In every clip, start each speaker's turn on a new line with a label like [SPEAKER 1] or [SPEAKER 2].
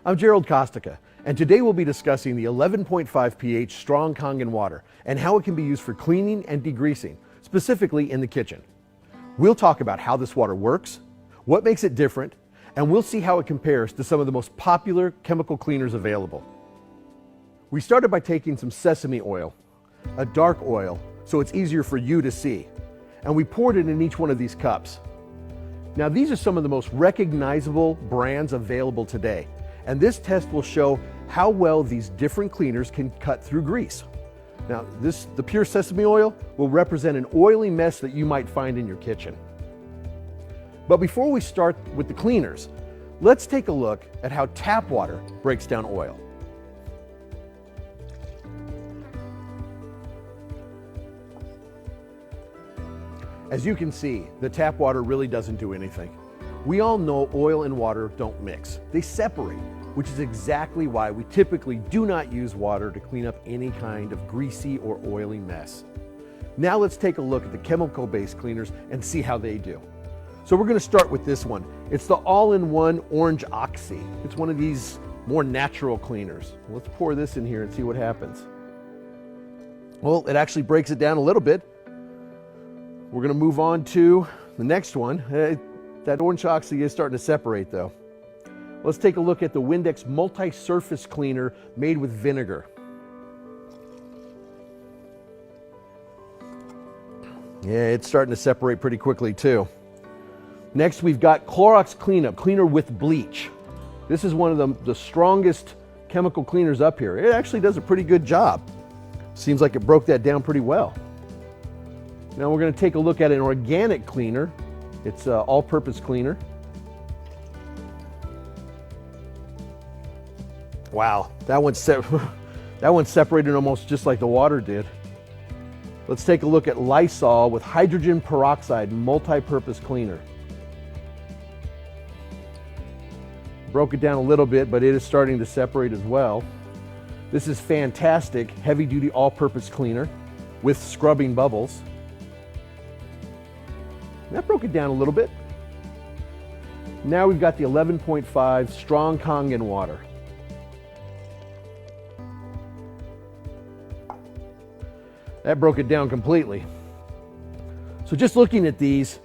[SPEAKER 1] I'm Gerald Kostica, and today we'll be discussing the 11.5 pH strong Kangen water and how it can be used for cleaning and degreasing, specifically in the kitchen. We'll talk about how this water works, what makes it different, and we'll see how it compares to some of the most popular chemical cleaners available. We started by taking some sesame oil, a dark oil, so it's easier for you to see, and we poured it in each one of these cups. Now, these are some of the most recognizable brands available today, and this test will show how well these different cleaners can cut through grease. Now, the pure sesame oil will represent an oily mess that you might find in your kitchen. But before we start with the cleaners, let's take a look at how tap water breaks down oil. As you can see, the tap water really doesn't do anything. We all know oil and water don't mix. They separate, which is exactly why we typically do not use water to clean up any kind of greasy or oily mess. Now let's take a look at the chemical-based cleaners and see how they do. So we're going to start with this one. It's the all-in-one orange oxy. It's one of these more natural cleaners. Let's pour this in here and see what happens. Well, it actually breaks it down a little bit. We're going to move on to the next one. That orange oxy is starting to separate though. Let's take a look at the Windex multi-surface cleaner made with vinegar. Yeah, it's starting to separate pretty quickly too. Next, we've got Clorox Cleanup, cleaner with bleach. This is one of the strongest chemical cleaners up here. It actually does a pretty good job. Seems like it broke that down pretty well. Now we're going to take a look at an organic cleaner. It's an all-purpose cleaner. Wow, that one's separated almost just like the water did. Let's take a look at Lysol with hydrogen peroxide multi-purpose cleaner. Broke it down a little bit, but it is starting to separate as well. This is fantastic heavy-duty all-purpose cleaner with scrubbing bubbles. That broke it down a little bit. Now we've got the 11.5 strong Kangen water. That broke it down completely. So just looking at these,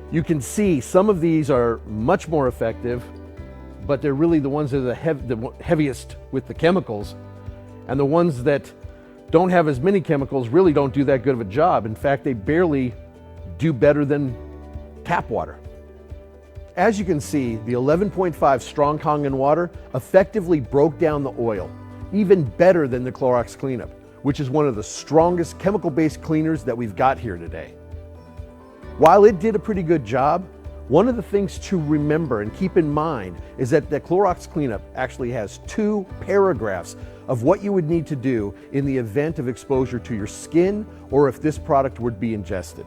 [SPEAKER 1] you can see some of these are much more effective, but they're really the ones that are the heaviest with the chemicals. And the ones that don't have as many chemicals really don't do that good of a job. In fact, they barely do better than tap water. As you can see, the 11.5 strong Kangen water effectively broke down the oil, even better than the Clorox Cleanup, which is one of the strongest chemical-based cleaners that we've got here today. While it did a pretty good job, one of the things to remember and keep in mind is that the Clorox Cleanup actually has 2 paragraphs of what you would need to do in the event of exposure to your skin or if this product would be ingested.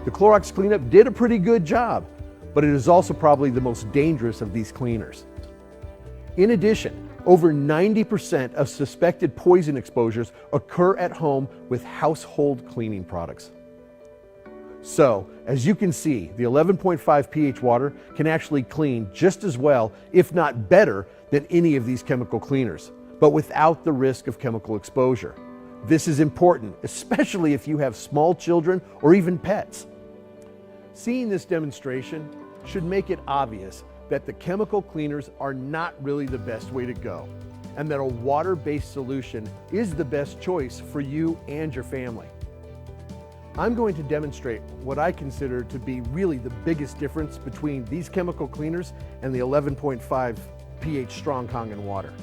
[SPEAKER 1] The Clorox Cleanup did a pretty good job, but it is also probably the most dangerous of these cleaners. In addition, over 90% of suspected poison exposures occur at home with household cleaning products. So, as you can see, the 11.5 pH water can actually clean just as well, if not better, than any of these chemical cleaners, but without the risk of chemical exposure. This is important, especially if you have small children or even pets. Seeing this demonstration should make it obvious that the chemical cleaners are not really the best way to go, and that a water-based solution is the best choice for you and your family. I'm going to demonstrate what I consider to be really the biggest difference between these chemical cleaners and the 11.5 pH strong Kangen water.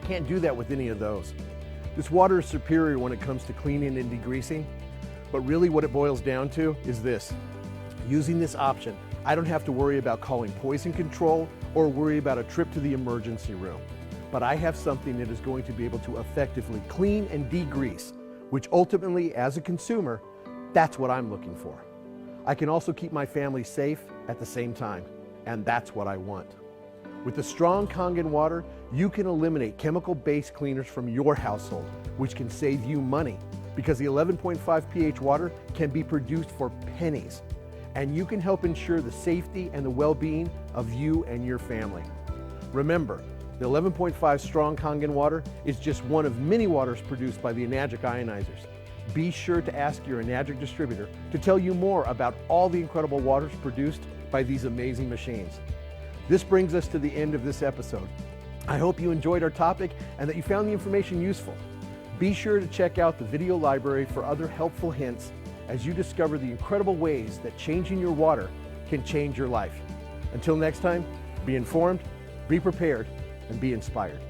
[SPEAKER 1] I can't do that with any of those. This water is superior when it comes to cleaning and degreasing, but really what it boils down to is this. Using this option, I don't have to worry about calling poison control or worry about a trip to the emergency room. But I have something that is going to be able to effectively clean and degrease, which ultimately, as a consumer, that's what I'm looking for. I can also keep my family safe at the same time, and that's what I want. With the strong Kangen water, you can eliminate chemical-based cleaners from your household, which can save you money because the 11.5 pH water can be produced for pennies. and you can help ensure the safety and the well-being of you and your family. Remember, the 11.5 strong Kangen water is just one of many waters produced by the Enagic ionizers. Be sure to ask your Enagic distributor to tell you more about all the incredible waters produced by these amazing machines. This brings us to the end of this episode. I hope you enjoyed our topic and that you found the information useful. Be sure to check out the video library for other helpful hints as you discover the incredible ways that changing your water can change your life. Until next time, be informed, be prepared, and be inspired.